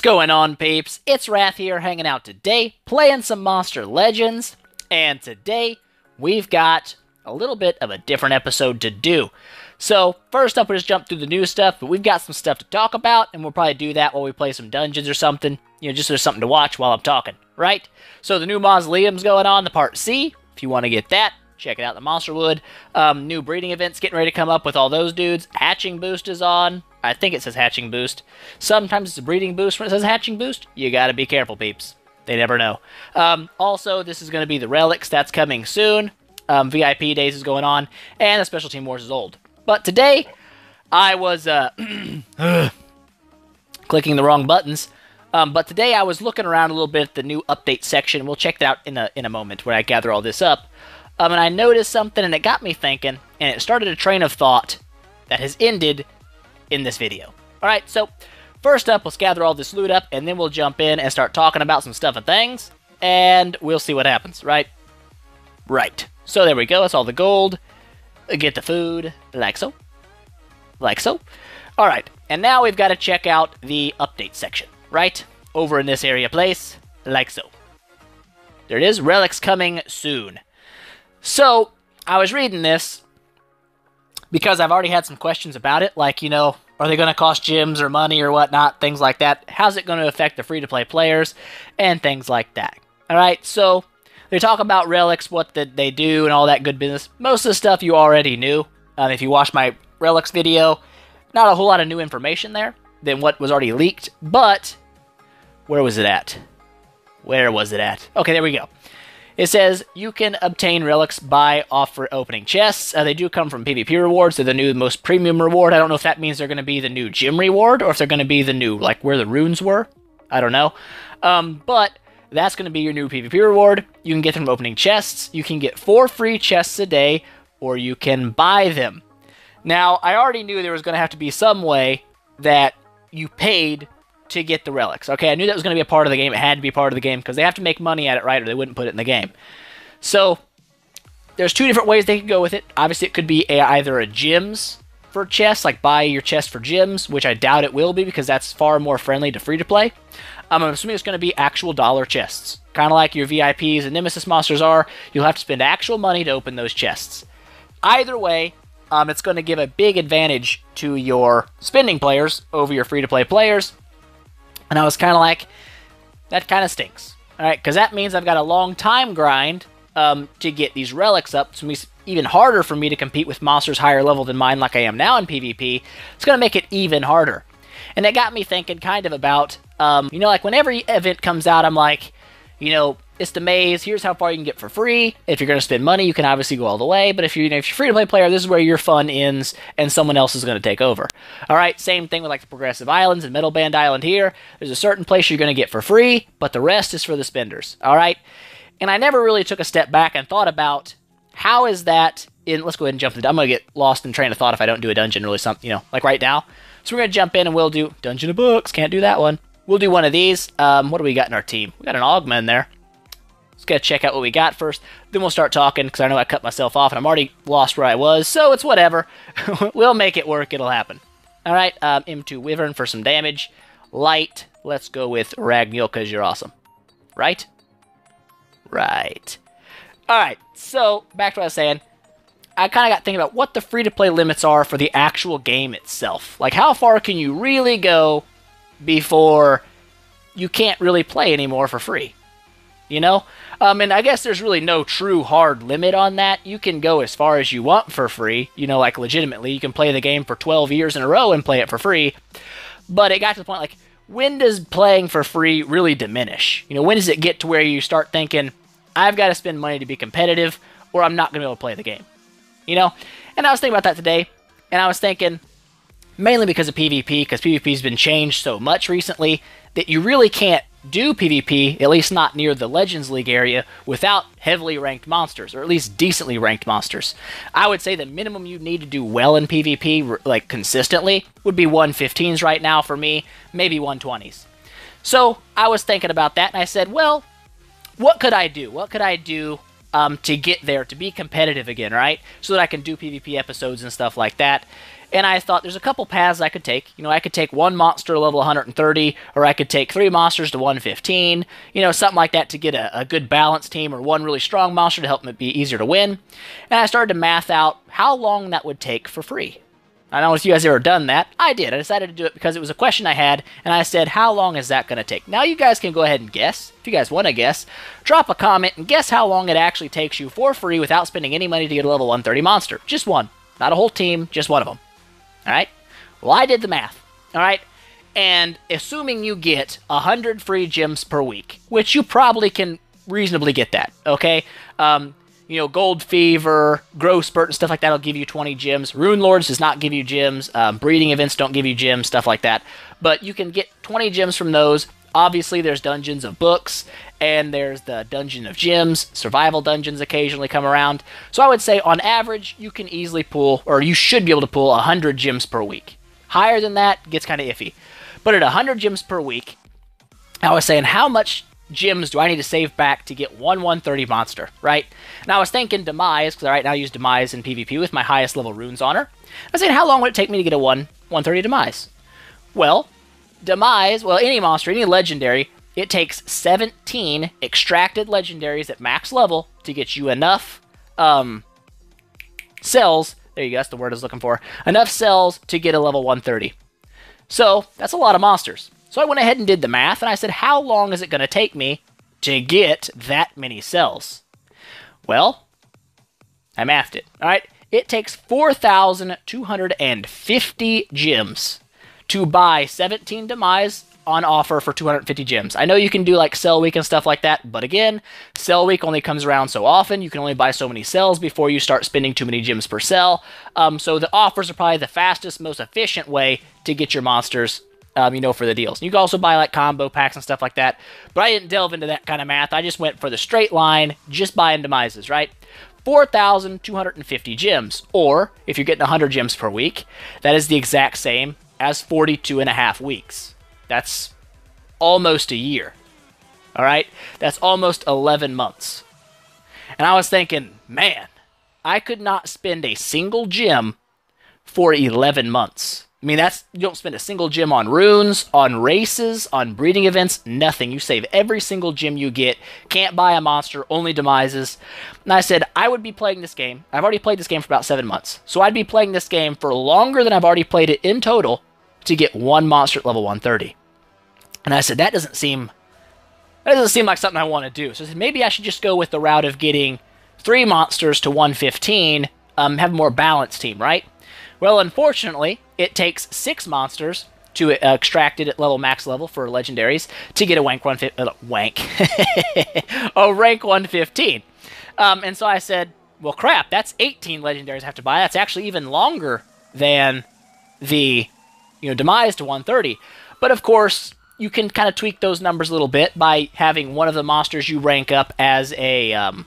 going on, peeps? It's Wrath here, hanging out today, playing some Monster Legends, and today we've got a little bit of a different episode to do. So, first up, we'll just jump through the new stuff, but we've got some stuff to talk about, and we'll probably do that while we play some dungeons or something. You know, just so there's something to watch while I'm talking, right? So, the new Mausoleum's going on, the Part C. If you want to get that, check it out, the Monsterwood. New breeding events getting ready to come up with all those dudes. Hatching Boost is on. I think it says Hatching Boost. Sometimes it's a breeding boost when it says Hatching Boost. You gotta be careful, peeps. They never know. Also, this is going to be the Relics. That's coming soon. VIP Days is going on. And the Special Team Wars is old. But today, I was clicking the wrong buttons. But today, I was looking around a little bit at the new update section. We'll check that out in a moment when I gather all this up. And I noticed something, and it got me thinking. And it started a train of thought that has ended in this video. Alright, so first up, let's gather all this loot up, and then we'll jump in and start talking about some stuff and things, and we'll see what happens, right? Right. So there we go, that's all the gold. Get the food, like so. Like so. Alright, and now we've got to check out the update section, right? Over in this area place, like so. There it is, Relics coming soon. So, I was reading this, because I've already had some questions about it, like, you know, are they going to cost gems or money or whatnot, things like that. How's it going to affect the free-to-play players, and things like that. Alright, so they talk about Relics, what they do, and all that good business. Most of the stuff you already knew. If you watched my Relics video, not a whole lot of new information there than what was already leaked, but where was it at? Where was it at? Okay, there we go. It says, you can obtain Relics by opening chests. They do come from PvP rewards. They're the new most premium reward. I don't know if that means they're going to be the new gym reward, or if they're going to be the new, like, where the runes were. I don't know. But that's going to be your new PvP reward. You can get them from opening chests. You can get 4 free chests a day, or you can buy them. Now, I already knew there was going to have to be some way that you paid to get the Relics. Okay, I knew that was going to be a part of the game. It had to be part of the game, because they have to make money at it, right, or they wouldn't put it in the game. So, there's 2 different ways they could go with it. Obviously, it could be either a gems for chests, like buy your chest for gems, which I doubt it will be, because that's far more friendly to free-to-play. I'm assuming it's going to be actual dollar chests. Kind of like your VIPs and Nemesis monsters are. You'll have to spend actual money to open those chests. Either way, it's going to give a big advantage to your spending players over your free-to-play players. And I was kind of like, that kind of stinks. Alright, because that means I've got a long time grind to get these Relics up. So it's even harder for me to compete with monsters higher level than mine like I am now in PvP. It's going to make it even harder. And it got me thinking kind of about, you know, like when every event comes out, I'm like, you know, it's the maze, here's how far you can get for free. If you're going to spend money, you can obviously go all the way, but if you're a free-to-play player, this is where your fun ends, and someone else is going to take over. Alright, same thing with like the Progressive Islands and Metal Band Island here. There's a certain place you're going to get for free, but the rest is for the spenders. Alright? And I never really took a step back and thought about, how is that in... Let's go ahead and jump into... I'm going to get lost in train of thought if I don't do a dungeon really something, you know, like right now. So we're going to jump in and we'll do Dungeon of Books. Can't do that one. We'll do one of these. What do we got in our team? We got an Augma in there. Let's go check out what we got first. Then we'll start talking, because I know I cut myself off and I'm already lost where I was. So it's whatever. We'll make it work. It'll happen. Alright, M2 Wyvern for some damage. Light. Let's go with Ragnhild, because you're awesome. Right? Right. Alright, so back to what I was saying. I kind of got thinking about what the free-to-play limits are for the actual game itself. Like, how far can you really go before you can't really play anymore for free? You know? And I guess there's really no true hard limit on that. You can go as far as you want for free. You know, like, legitimately. You can play the game for 12 years in a row and play it for free. But it got to the point, like, when does playing for free really diminish? You know, when does it get to where you start thinking, I've got to spend money to be competitive, or I'm not going to be able to play the game? You know? And I was thinking about that today, and I was thinking, mainly because of PvP, because PvP's been changed so much recently, that you really can't do PvP, at least not near the Legends League area, without heavily ranked monsters, or at least decently ranked monsters. I would say the minimum you need to do well in PvP, like consistently, would be 115s right now for me, maybe 120s. So, I was thinking about that, and I said, well, what could I do? What could I do to get there, to be competitive again, right? So that I can do PvP episodes and stuff like that. And I thought there's a couple paths I could take. You know, I could take one monster to level 130, or I could take 3 monsters to 115, you know, something like that to get a good balanced team, or one really strong monster to help it be easier to win. And I started to math out how long that would take for free. I don't know if you guys ever done that. I did. I decided to do it because it was a question I had, and I said, how long is that going to take? Now you guys can go ahead and guess. If you guys want to guess, drop a comment and guess how long it actually takes you for free without spending any money to get a level 130 monster. Just one. Not a whole team, just one of them. Alright? Well, I did the math. Alright? And assuming you get 100 free gems per week, which you probably can reasonably get that, okay? You know, Gold Fever, Growth Spurt, and stuff like that will give you 20 gems. Rune Lords does not give you gems. Breeding events don't give you gems, stuff like that. But you can get 20 gems from those. Obviously, there's dungeons of books, and there's the Dungeon of Gems. Survival dungeons occasionally come around. So I would say, on average, you can easily pull, or you should be able to pull 100 gems per week. Higher than that gets kind of iffy. But at 100 gems per week, I was saying, how much gems do I need to save back to get one 130 monster, right? And I was thinking Demise, because right now I use Demise in PvP with my highest level runes on her. I was saying, how long would it take me to get a 130 Demise? Well, Demise, well, any monster, any legendary, it takes 17 extracted legendaries at max level to get you enough cells. There you go, that's the word I was looking for. Enough cells to get a level 130. So, that's a lot of monsters. So I went ahead and did the math, and I said, how long is it going to take me to get that many cells? Well, I mathed it. All right, it takes 4,250 gems to buy 17 Demise on offer for 250 gems. I know you can do like Cell Week and stuff like that, but again, Cell Week only comes around so often. You can only buy so many cells before you start spending too many gems per cell. So the offers are probably the fastest, most efficient way to get your monsters, you know, for the deals. You can also buy like combo packs and stuff like that, but I didn't delve into that kind of math. I just went for the straight line, just buying Demises, right? 4,250 gems, or if you're getting 100 gems per week, that is the exact same as 42 and a half weeks. That's almost a year. All right? That's almost 11 months. And I was thinking, man, I could not spend a single gem for 11 months. I mean, you don't spend a single gem on runes, on races, on breeding events, nothing. You save every single gem you get. Can't buy a monster, only Demises. And I said, I would be playing this game. I've already played this game for about 7 months. So I'd be playing this game for longer than I've already played it in total to get one monster at level 130. And I said, that doesn't seem like something I want to do. So I said, maybe I should just go with the route of getting 3 monsters to 115, have a more balanced team, right? Well, unfortunately, it takes 6 monsters to extract it at max level for legendaries to get a rank 115. And so I said, well, crap, that's 18 legendaries I have to buy. That's actually even longer than the, Demise to 130. But of course, you can kind of tweak those numbers a little bit by having one of the monsters you rank up as a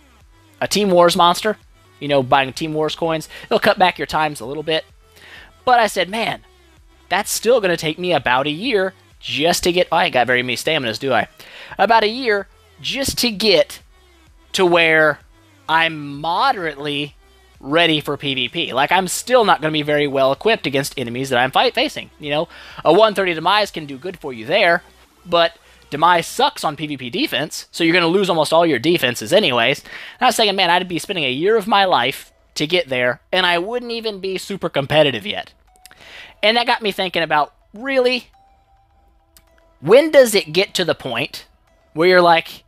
Team Wars monster. Buying Team Wars coins. It'll cut back your times a little bit. But I said, man, that's still going to take me about a year just to get... I ain't got very many staminas, do I? About a year just to get to where I'm moderately ready for PvP. Like, I'm still not going to be very well equipped against enemies that I'm facing. A 130 Demise can do good for you there, but Demise sucks on PvP defense, so you're going to lose almost all your defenses anyways. And I was thinking, man, I'd be spending a year of my life to get there, and I wouldn't even be super competitive yet. And that got me thinking about, really, when does it get to the point where you're like,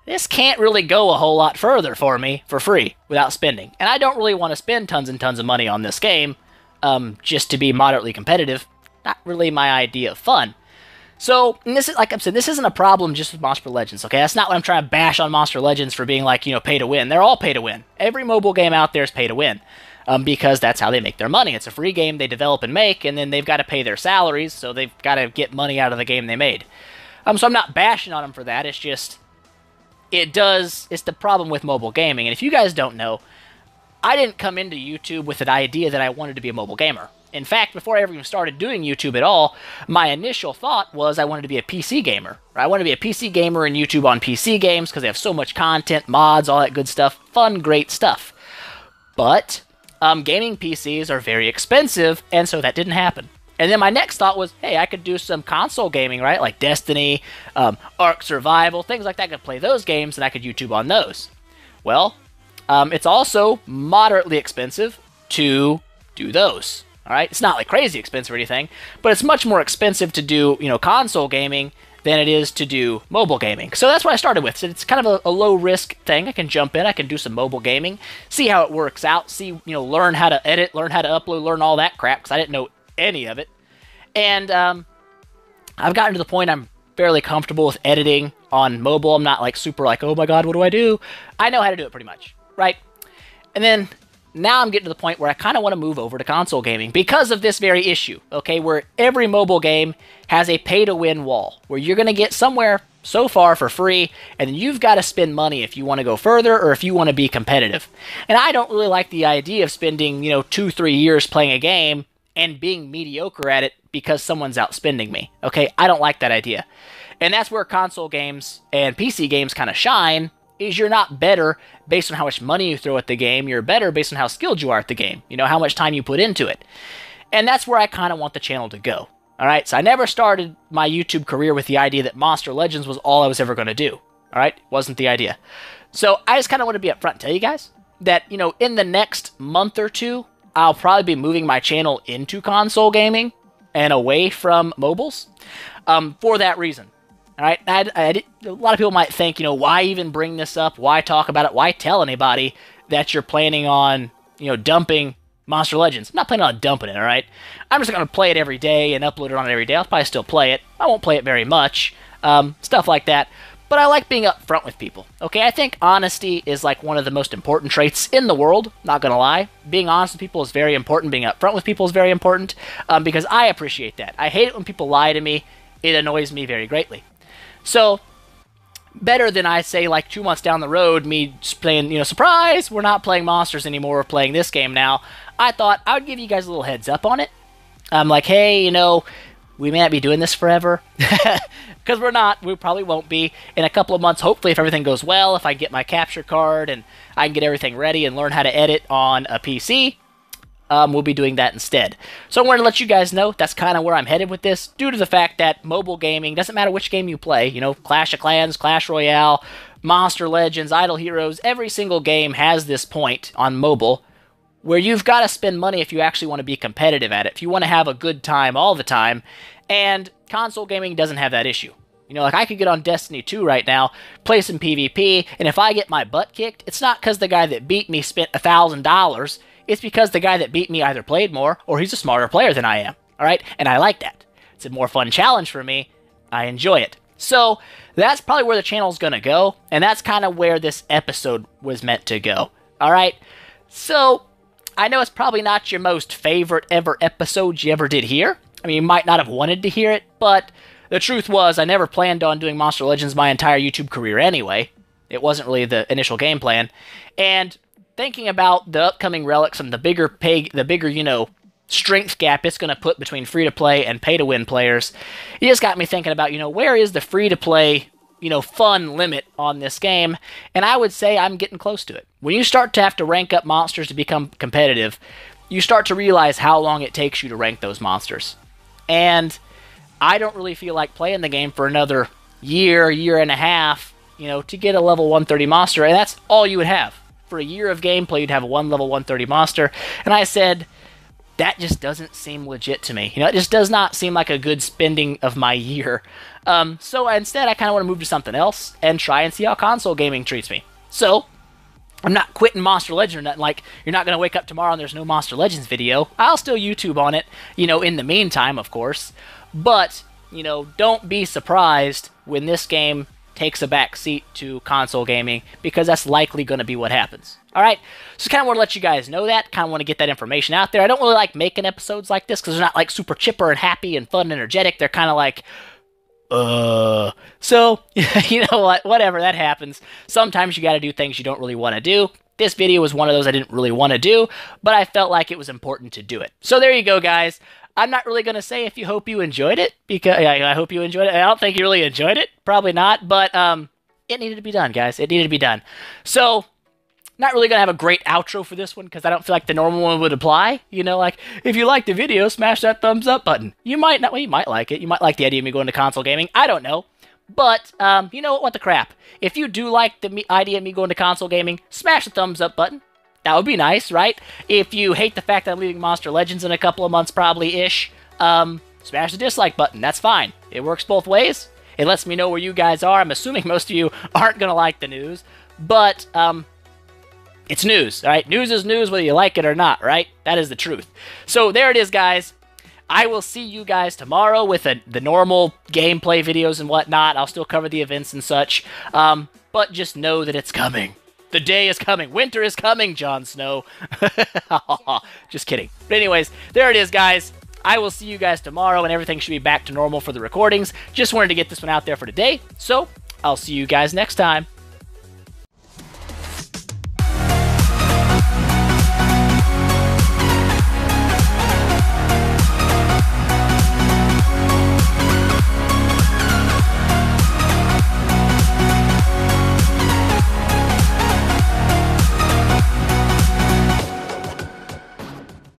this can't really go a whole lot further for me for free without spending? And I don't really want to spend tons and tons of money on this game just to be moderately competitive. Not really my idea of fun. So, and this is, like I said, this isn't a problem just with Monster Legends, okay? That's not what I'm trying to bash on Monster Legends for being like, pay to win. They're all pay to win. Every mobile game out there is pay to win because that's how they make their money. It's a free game they develop and make, and then they've got to pay their salaries, so they've got to get money out of the game they made. So I'm not bashing on them for that. It's just, it's the problem with mobile gaming. And if you guys don't know, I didn't come into YouTube with an idea that I wanted to be a mobile gamer. In fact, before I ever even started doing YouTube at all, my initial thought was I wanted to be a PC gamer. I wanted to be a PC gamer and YouTube on PC games because they have so much content, mods, all that good stuff. Fun, great stuff. But gaming PCs are very expensive, and so that didn't happen. And then my next thought was, hey, I could do some console gaming, right? Like Destiny, Ark Survival, things like that. I could play those games, and I could YouTube on those. Well, it's also moderately expensive to do those. All right, it's not like crazy expensive or anything, but it's much more expensive to do, console gaming than it is to do mobile gaming. So that's what I started with. So it's kind of a low risk thing. I can jump in, I can do some mobile gaming, see how it works out, see, learn how to edit, learn how to upload, learn all that crap, because I didn't know any of it. And I've gotten to the point I'm fairly comfortable with editing on mobile. I'm not like super like, oh my god, what do I do? I know how to do it pretty much, right? And then now I'm getting to the point where I kind of want to move over to console gaming because of this very issue, okay, where every mobile game has a pay-to-win wall, where you're going to get somewhere so far for free, and then you've got to spend money if you want to go further or if you want to be competitive. And I don't really like the idea of spending, 2-3 years playing a game and being mediocre at it because someone's outspending me, okay? I don't like that idea. And that's where console games and PC games kind of shine, is you're not better based on how much money you throw at the game. You're better based on how skilled you are at the game. How much time you put into it. And that's where I kind of want the channel to go. All right, so I never started my YouTube career with the idea that Monster Legends was all I was ever going to do. All right, wasn't the idea. So I just kind of want to be upfront and tell you guys that, in the next month or two, I'll probably be moving my channel into console gaming and away from mobiles for that reason. All right, a lot of people might think, why even bring this up? Why talk about it? Why tell anybody that you're planning on, dumping Monster Legends? I'm not planning on dumping it, all right? I'm just going to play it every day and upload it on it every day. I'll probably still play it. I won't play it very much, stuff like that. But I like being upfront with people, okay? I think honesty is like one of the most important traits in the world, not going to lie. Being honest with people is very important. Being upfront with people is very important because I appreciate that. I hate it when people lie to me. It annoys me very greatly. So, better than I say like 2 months down the road, me playing, surprise, we're not playing Monsters anymore, we're playing this game now. I thought I would give you guys a little heads up on it. I'm like, hey, we may not be doing this forever. Because we're not, we probably won't be. In a couple of months, hopefully if everything goes well, if I get my capture card and I can get everything ready and learn how to edit on a PC, we'll be doing that instead. So I wanted to let you guys know that's kind of where I'm headed with this, due to the fact that mobile gaming, doesn't matter which game you play, Clash of Clans, Clash Royale, Monster Legends, Idle Heroes, every single game has this point on mobile where you've got to spend money if you actually want to be competitive at it, if you want to have a good time all the time, and console gaming doesn't have that issue. Like I could get on Destiny 2 right now, play some PvP, and if I get my butt kicked, it's not because the guy that beat me spent $1,000, it's because the guy that beat me either played more or he's a smarter player than I am, all right? And I like that. It's a more fun challenge for me. I enjoy it. So that's probably where the channel's going to go, and that's kind of where this episode was meant to go, all right? So I know it's probably not your most favorite ever episode you ever did hear. I mean, you might not have wanted to hear it, but the truth was I never planned on doing Monster Legends my entire YouTube career anyway. It wasn't really the initial game plan. And thinking about the upcoming relics and the bigger, strength gap it's going to put between free-to-play and pay-to-win players, it just got me thinking about, where is the free-to-play, fun limit on this game? And I would say I'm getting close to it. When you start to have to rank up monsters to become competitive, you start to realize how long it takes you to rank those monsters. And I don't really feel like playing the game for another year and a half, to get a level 130 monster, and that's all you would have. For a year of gameplay, you'd have a level 130 monster, and I said, that just doesn't seem legit to me. It just does not seem like a good spending of my year. So instead, I kind of want to move to something else and try and see how console gaming treats me. So, I'm not quitting Monster Legends or nothing. Like, you're not going to wake up tomorrow and there's no Monster Legends video. I'll still YouTube on it, in the meantime, of course. But, don't be surprised when this game takes a back seat to console gaming, because that's likely going to be what happens. Alright, so kind of want to let you guys know that, kind of want to get that information out there. I don't really like making episodes like this, because they're not like super chipper and happy and fun and energetic. They're kind of like, so, you know what, whatever, that happens. Sometimes you got to do things you don't really want to do. this video was one of those I didn't really want to do, but I felt like it was important to do it. So there you go, guys. I'm not really going to say if you hope you enjoyed it, because I hope you enjoyed it. I don't think you really enjoyed it. Probably not, but it needed to be done, guys. It needed to be done. So, not really going to have a great outro for this one, because I don't feel like the normal one would apply. You know, like, if you like the video, smash that thumbs up button. You might not, well, you might like it. You might like the idea of me going to console gaming. I don't know. But, you know what the crap. If you do like the idea of me going to console gaming, smash the thumbs up button. That would be nice, right? If you hate the fact that I'm leaving Monster Legends in a couple of months, probably-ish, smash the dislike button. That's fine. It works both ways. It lets me know where you guys are. I'm assuming most of you aren't going to like the news, but, it's news, all right? News is news whether you like it or not, right? That is the truth. So there it is, guys. I will see you guys tomorrow with the normal gameplay videos and whatnot. I'll still cover the events and such, but just know that it's coming. The day is coming. Winter is coming, Jon Snow. Just kidding. But anyways, there it is, guys. I will see you guys tomorrow, and everything should be back to normal for the recordings. Just wanted to get this one out there for today, so I'll see you guys next time.